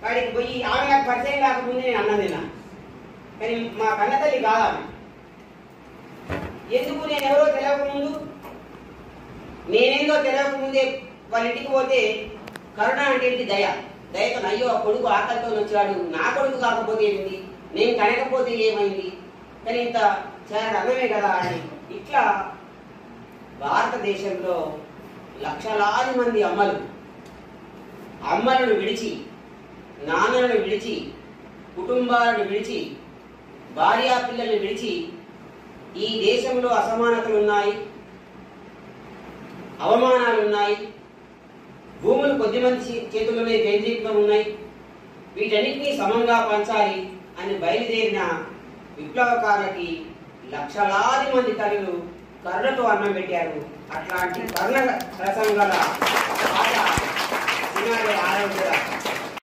కాడికి పోయి ఆమె నాకు పరిచయం కాకముందే నేను అన్నం తిన్నా. కానీ మా కన్నతల్లి కాదామె. ఎందుకు నేను ఎవరో తెలియకముందు, నేనేందో తెలియకముందే వాళ్ళ ఇంటికి పోతే కరుణ అంటే ఏంటి? దయతో అయ్యో ఆ కొడుకు ఆకలితో వచ్చాడు, నా కొడుకు కాకపోతే ఏంటి, నేను కనకపోతే ఏమైంది, కానీ ఇంత చాలా అన్నమే కదా అని. ఇట్లా భారతదేశంలో లక్షలాది మంది అమ్మలను విడిచి, నాన్నలను విడిచి, కుటుంబాలను విడిచి, భార్యా పిల్లల్ని విడిచి ఈ దేశంలో అసమానతలు ఉన్నాయి, అవమానాలు ఉన్నాయి, భూములు కొద్దిమంది చేతుల్లోనే కేంద్రీకృతం ఉన్నాయి. వీటన్నిటినీ సమంగా పంచాలి అని బయలుదేరిన విప్లవకారులకి లక్షలాది మంది తల్లులు కరుణతో అన్నం పెట్టారు. అట్లాంటి కరుణ రసం గల ఆరోగ్య